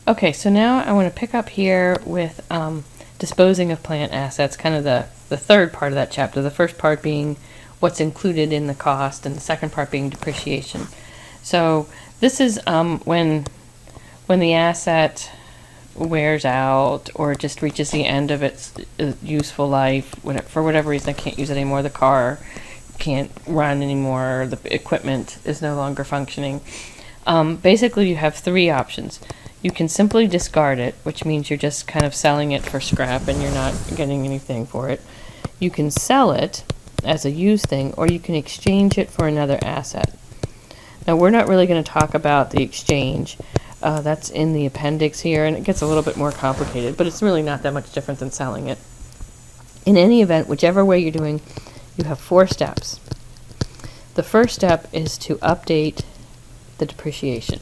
Okay, so now I want to pick up here with disposing of plant assets, kind of the third part of that chapter. The first part being what's included in the cost, and the second part being depreciation. So this is when the asset wears out or just reaches the end of its useful life. For whatever reason, I can't use it anymore. The car can't run anymore. The equipment is no longer functioning. Basically, you have three options. You can simply discard it, which means you're just kind of selling it for scrap and you're not getting anything for it. You can sell it as a used thing, or you can exchange it for another asset. Now, we're not really going to talk about the exchange. That's in the appendix here, and it gets a little bit more complicated, but it's really not that much different than selling it. In any event, whichever way you're doing, you have 4 steps. The first step is to update the depreciation.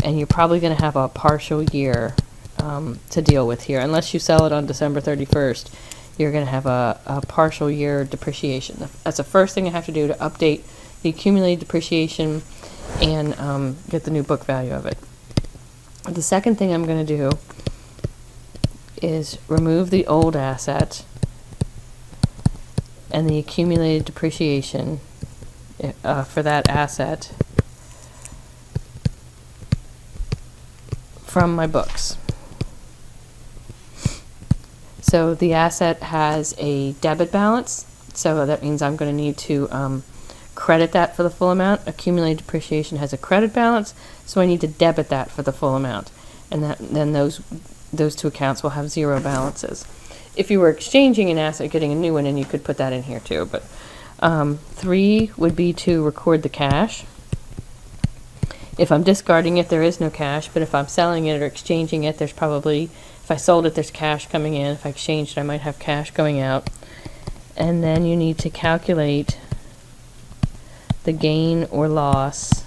And you're probably going to have a partial year to deal with here. Unless you sell it on December 31st, you're going to have a partial year depreciation. That's the first thing I have to do to update the accumulated depreciation and get the new book value of it. The second thing I'm going to do is remove the old asset and the accumulated depreciation for that asset from my books. So the asset has a debit balance, so that means I'm going to need to credit that for the full amount. Accumulated depreciation has a credit balance, so I need to debit that for the full amount, and then those two accounts will have 0 balances. If you were exchanging an asset, getting a new one, and you could put that in here too. But 3 would be to record the cash. If I'm discarding it, there is no cash, but if I'm selling it or exchanging it, there's probably, if I sold it, there's cash coming in. If I exchanged it, I might have cash going out. And then you need to calculate the gain or loss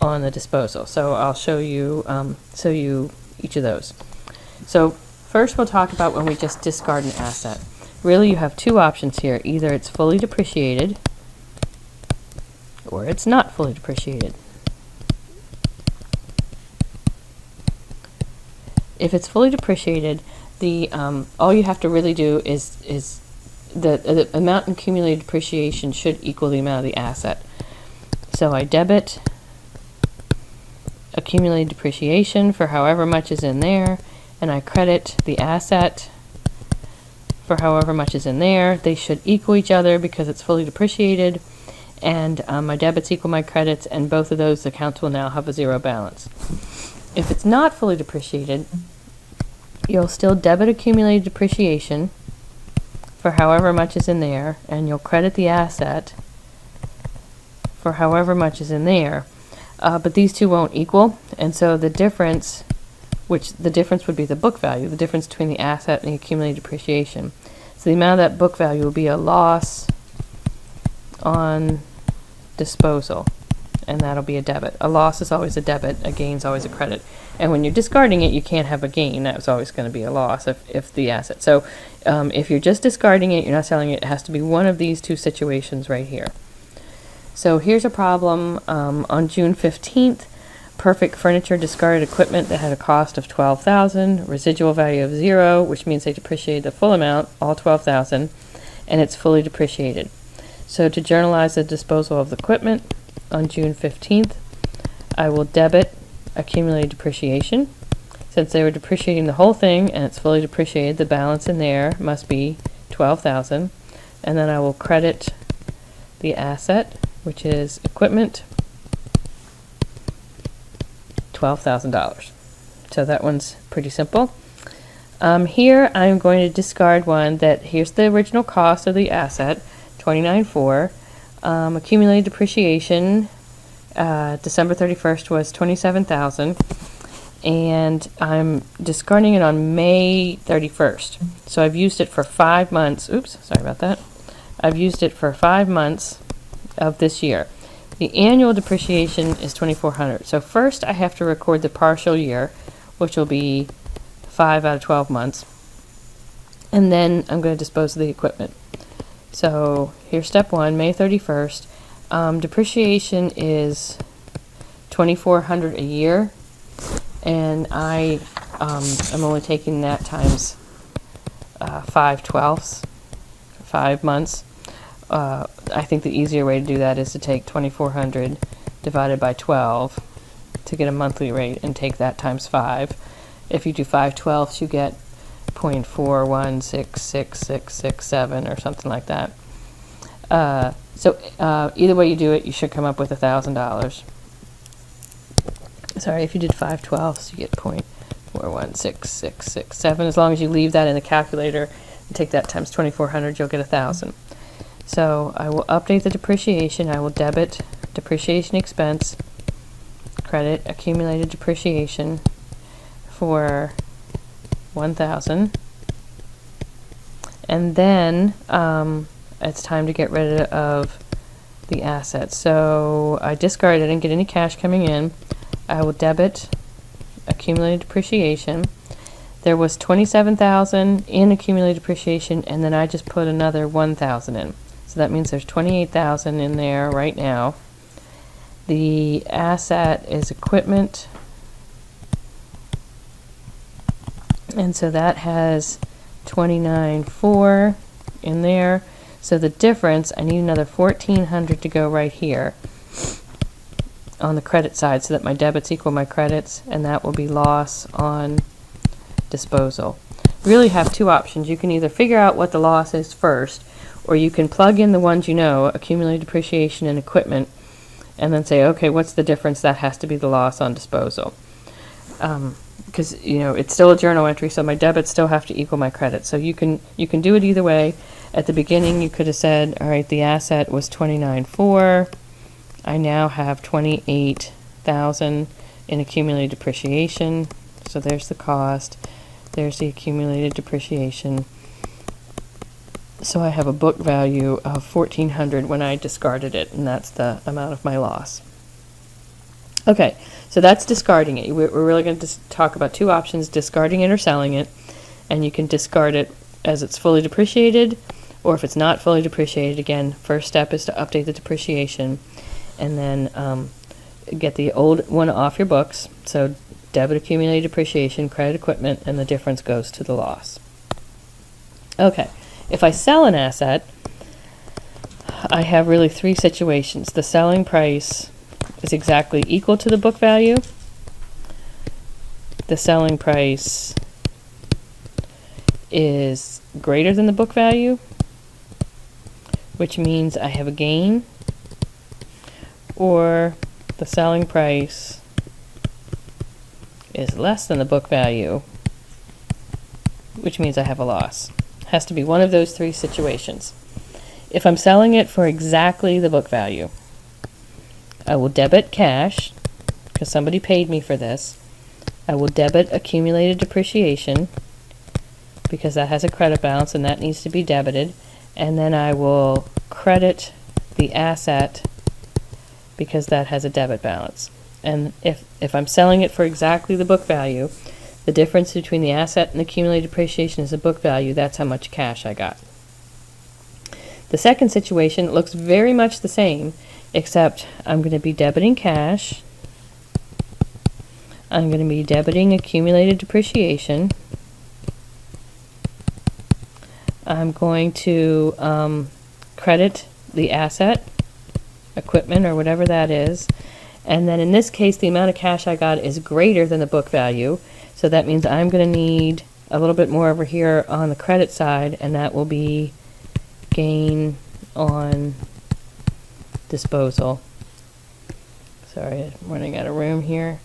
on the disposal. So I'll show you each of those. So first we'll talk about when we just discard an asset. Really, you have 2 options here. Either it's fully depreciated or it's not fully depreciated. If it's fully depreciated, all you have to really do is the amount in accumulated depreciation should equal the amount of the asset. So I debit accumulated depreciation for however much is in there, and I credit the asset for however much is in there. They should equal each other because it's fully depreciated, and my debits equal my credits, and both of those accounts will now have a 0 balance. If it's not fully depreciated, you'll still debit accumulated depreciation for however much is in there, and you'll credit the asset for however much is in there, but these two won't equal, and so the difference would be the book value, the difference between the asset and the accumulated depreciation. So the amount of that book value will be a loss on disposal, and that'll be a debit. A loss is always a debit, a gain is always a credit. And when you're discarding it, you can't have a gain. That was always going to be a loss if the asset. So if you're just discarding it, you're not selling it, it has to be one of these 2 situations right here. So here's a problem on June 15th. Perfect Furniture discarded equipment that had a cost of $12,000, residual value of 0, which means they depreciated the full amount, all $12,000, and it's fully depreciated. So to journalize the disposal of the equipment on June 15th, I will debit accumulated depreciation. Since they were depreciating the whole thing and it's fully depreciated, the balance in there must be $12,000, and then I will credit the asset, which is equipment, $12,000. So that one's pretty simple. Here I'm going to discard one that, here's the original cost of the asset, $29,400. Accumulated depreciation, December 31st was $27,000, and I'm discarding it on May 31st. So I've used it for 5 months. Oops, sorry about that. I've used it for 5 months of this year. The annual depreciation is $2,400. So first I have to record the partial year, which will be 5 out of 12 months, and then I'm going to dispose of the equipment. So here's step 1, May 31st. Depreciation is $2,400 a year. and I am only taking that times 5/12, 5 months. I think the easier way to do that is to take 2,400 divided by 12 to get a monthly rate and take that times 5. If you do 5/12, you get 0.41666667 or something like that. So either way you do it, you should come up with $1,000. Sorry, if you did 5/12, you get 0.416667. As long as you leave that in the calculator and take that times 2,400, you'll get 1,000. So I will update the depreciation. I will debit depreciation expense, credit accumulated depreciation for 1,000, and then it's time to get rid of the assets. So I discarded, I didn't get any cash coming in. I will debit accumulated depreciation. There was 27,000 in accumulated depreciation, and then I just put another 1,000 in. So that means there's 28,000 in there right now. The asset is equipment, and so that has 29,400 in there. So the difference, I need another 1,400 to go right here on the credit side so that my debits equal my credits, and that will be loss on disposal. You really have two options. You can either figure out what the loss is first, or you can plug in the ones you know, accumulated depreciation and equipment, and then say, okay, what's the difference? That has to be the loss on disposal. Because it's still a journal entry, so my debits still have to equal my credit. So you can do it either way. At the beginning, you could have said, all right, the asset was 29,400. I now have 28,000 in accumulated depreciation. So there's the cost. There's the accumulated depreciation. So I have a book value of 1,400 when I discarded it, and that's the amount of my loss. Okay, so that's discarding it. We're really going to talk about two options, discarding it or selling it. And you can discard it as it's fully depreciated, or if it's not fully depreciated. Again, first step is to update the depreciation, and then get the old one off your books. So debit accumulated depreciation, credit equipment, and the difference goes to the loss. Okay, if I sell an asset, I have really three situations. The selling price is exactly equal to the book value. The selling price is greater than the book value, which means I have a gain, or the selling price is less than the book value, which means I have a loss. It has to be one of those three situations. If I'm selling it for exactly the book value, I will debit cash, because somebody paid me for this. I will debit accumulated depreciation, because that has a credit balance and that needs to be debited. And then I will credit the asset, because that has a debit balance. And if I'm selling it for exactly the book value, the difference between the asset and accumulated depreciation is the book value. That's how much cash I got. The second situation looks very much the same, except I'm going to be debiting cash. I'm going to be debiting accumulated depreciation. I'm going to credit the asset, equipment, or whatever that is. And then in this case, the amount of cash I got is greater than the book value. So that means I'm going to need a little bit more over here on the credit side, and that will be gain on disposal. Sorry, I'm running out of room here.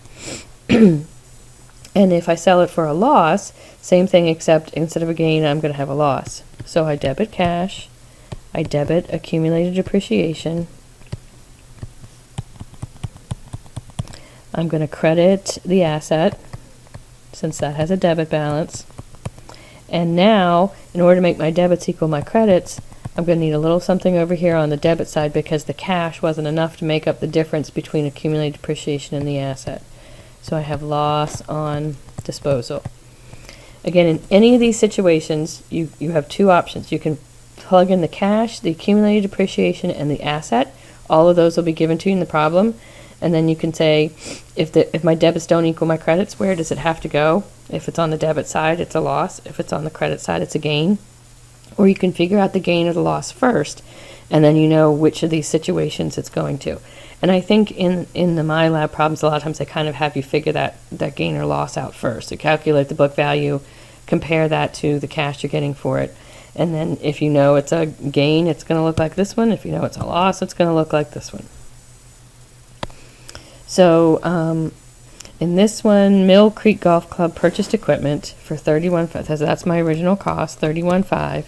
And if I sell it for a loss, same thing, except instead of a gain, I'm going to have a loss. So I debit cash, I debit accumulated depreciation, I'm going to credit the asset, since that has a debit balance. And now, in order to make my debits equal my credits, I'm going to need a little something over here on the debit side, because the cash wasn't enough to make up the difference between accumulated depreciation and the asset. So I have loss on disposal. Again, in any of these situations, you have two options. You can plug in the cash, the accumulated depreciation, and the asset. All of those will be given to you in the problem. And then you can say, if my debits don't equal my credits, where does it have to go? If it's on the debit side, it's a loss. If it's on the credit side, it's a gain. Or you can figure out the gain or the loss first, and then you know which of these situations it's going to. And I think in the MyLab problems, a lot of times they kind of have you figure that gain or loss out first. So calculate the book value, compare that to the cash you're getting for it. And then if you know it's a gain, it's going to look like this one. If you know it's a loss, it's going to look like this one. So in this one, Mill Creek Golf Club purchased equipment for $31,500. That's my original cost, $31,500.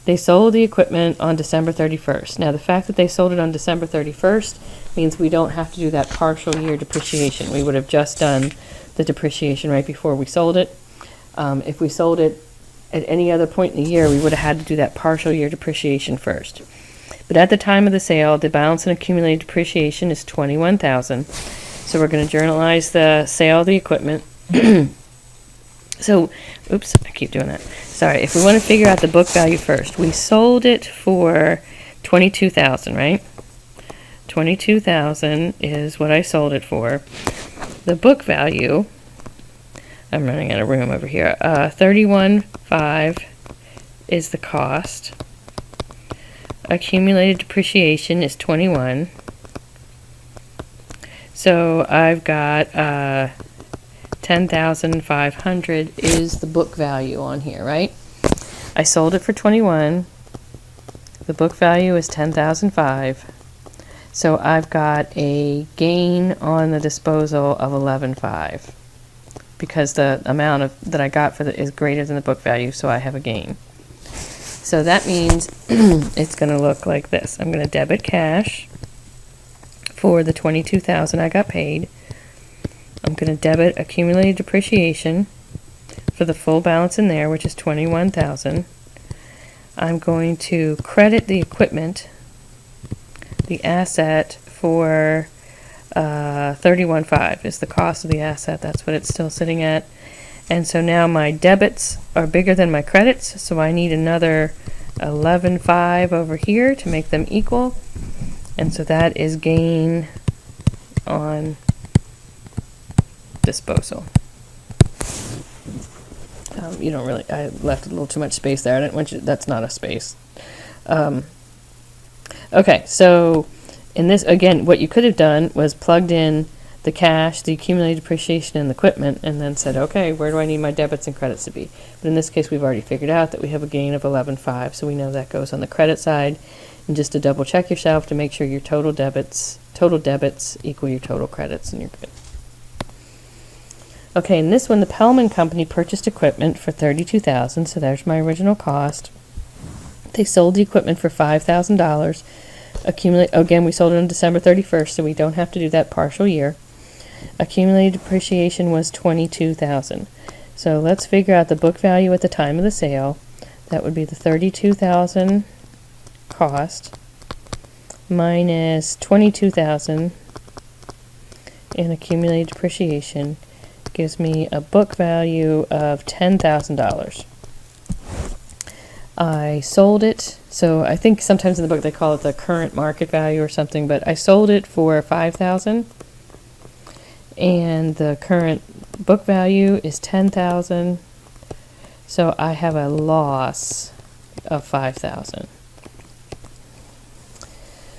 They sold the equipment on December 31st. Now, the fact that they sold it on December 31st means we don't have to do that partial year depreciation. We would have just done the depreciation right before we sold it. If we sold it at any other point in the year, we would have had to do that partial year depreciation first. But at the time of the sale, the balance in accumulated depreciation is $21,000. So we're going to journalize the sale of the equipment. So, oops, I keep doing that. Sorry, if we want to figure out the book value first, we sold it for $22,000, right? $22,000 is what I sold it for. The book value, I'm running out of room over here. $31,500 is the cost. Accumulated depreciation is $21,000. So I've got $10,500 is the book value on here, right? I sold it for $21,000. The book value is $10,500. So I've got a gain on the disposal of $11,500 because the amount that I got for is greater than the book value, so I have a gain. So that means it's going to look like this. I'm going to debit cash for the $22,000 I got paid. I'm going to debit accumulated depreciation for the full balance in there, which is $21,000. I'm going to credit the equipment, the asset, for $31,500 is the cost of the asset. That's what it's still sitting at. And so now my debits are bigger than my credits, so I need another $11,500 over here to make them equal. And so that is gain on disposal. You don't really, I left a little too much space there. I didn't want you, that's not a space. Okay, so in this, again, what you could have done was plugged in the cash, the accumulated depreciation, and the equipment, and then said, okay, where do I need my debits and credits to be? But in this case, we've already figured out that we have a gain of $11,500, so we know that goes on the credit side. And just to double check yourself to make sure your total debits equal your total credits, and you're good. Okay, in this one, the Pellman Company purchased equipment for $32,000, so there's my original cost. They sold the equipment for $5,000. Again, we sold it on December 31st, so we don't have to do that partial year. Accumulated depreciation was $22,000. So let's figure out the book value at the time of the sale. That would be the $32,000 cost minus $22,000 in accumulated depreciation gives me a book value of $10,000. I sold it, so I think sometimes in the book they call it the current market value or something, but I sold it for $5,000, and the current book value is $10,000, so I have a loss of $5,000.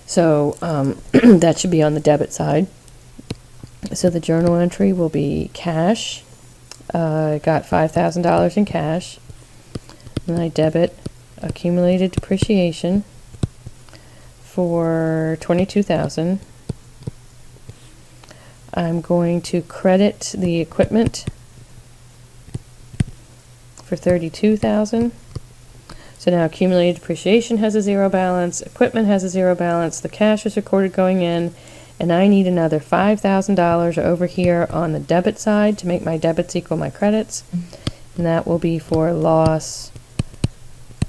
So that should be on the debit side. So the journal entry will be cash. I got $5,000 in cash. And I debit accumulated depreciation for $22,000. I'm going to credit the equipment for $32,000. So now accumulated depreciation has a zero balance, equipment has a zero balance, the cash is recorded going in, and I need another $5,000 over here on the debit side to make my debits equal my credits, and that will be for loss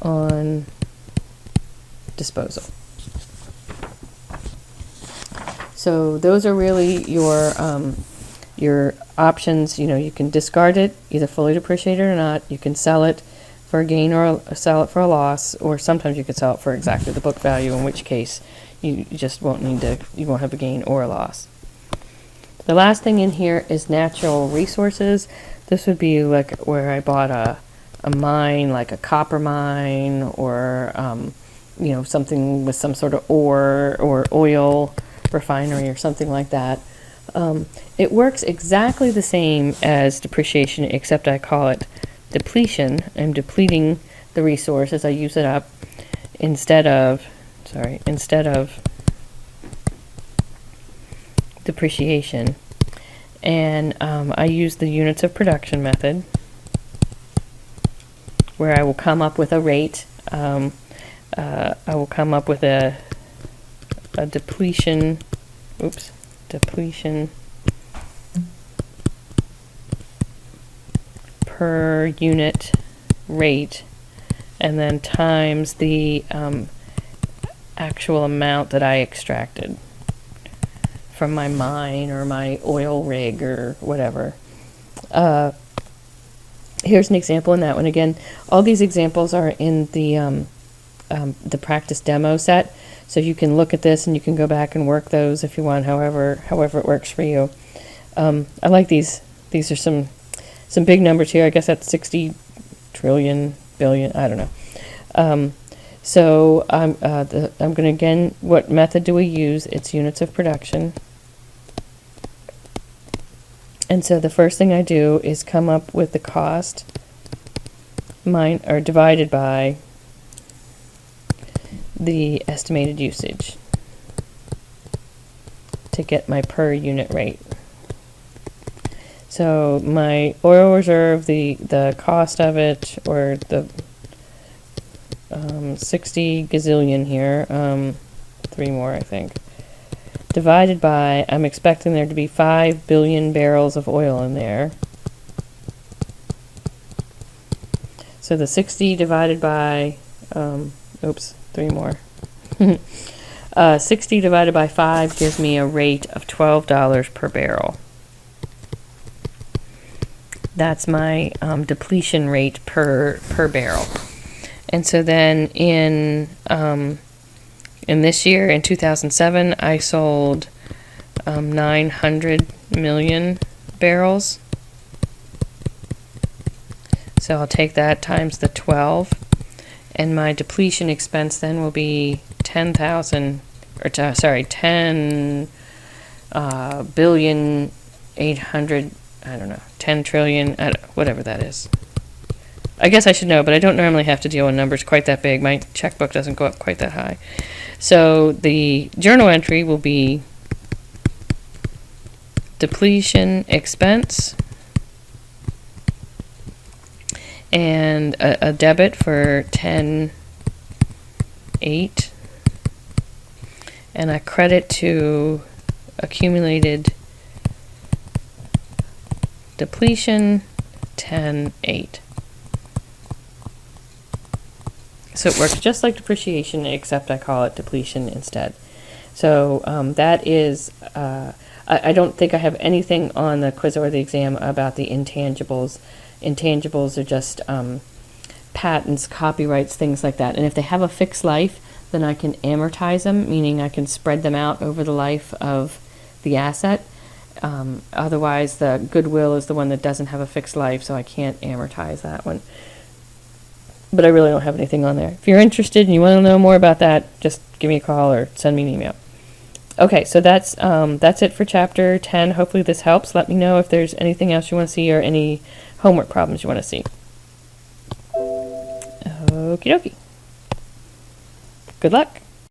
on disposal. So those are really your options. You know, you can discard it, either fully depreciated or not. You can sell it for a gain or sell it for a loss, or sometimes you could sell it for exactly the book value, in which case you just won't need to, you won't have a gain or a loss. The last thing in here is natural resources. This would be like where I bought a mine, like a copper mine, or something with some sort of ore or oil refinery or something like that. It works exactly the same as depreciation, except I call it depletion. I'm depleting the resource as I use it up instead of depreciation. And I use the units of production method, where I will come up with a rate. I will come up with a depletion per unit rate, and then times the actual amount that I extracted from my mine or my oil rig or whatever. Here's an example in that one. Again, all these examples are in the practice demo set, so you can look at this and you can go back and work those if you want, however it works for you. I like these. These are some big numbers here. I guess that's 60 trillion, billion, I don't know. So I'm going to, again, what method do we use? It's units of production. And so the first thing I do is come up with the cost divided by the estimated usage to get my per unit rate. So my oil reserve, the cost of it, or the 60 gazillion here, 3 more I think, divided by, I'm expecting there to be 5 billion barrels of oil in there. So the 60 divided by, 3 more. 60 divided by 5 gives me a rate of $12 per barrel. That's my depletion rate per barrel. And so then in this year, in 2007, I sold 900 million barrels. So I'll take that times the 12, and my depletion expense then will be 10 billion 800, I don't know, 10 trillion, whatever that is. I guess I should know, but I don't normally have to deal with numbers quite that big. My checkbook doesn't go up quite that high. So the journal entry will be depletion expense and a debit for 10.8 and a credit to accumulated depletion 10.8. So it works just like depreciation, except I call it depletion instead. So that is, I don't think I have anything on the quiz or the exam about the intangibles. Intangibles are just patents, copyrights, things like that. And if they have a fixed life, then I can amortize them, meaning I can spread them out over the life of the asset. Otherwise, the goodwill is the one that doesn't have a fixed life, so I can't amortize that one. But I really don't have anything on there. If you're interested and you want to know more about that, just give me a call or send me an email. Okay, so that's it for Chapter 10. Hopefully this helps. Let me know if there's anything else you want to see or any homework problems you want to see. Okie dokie. Good luck.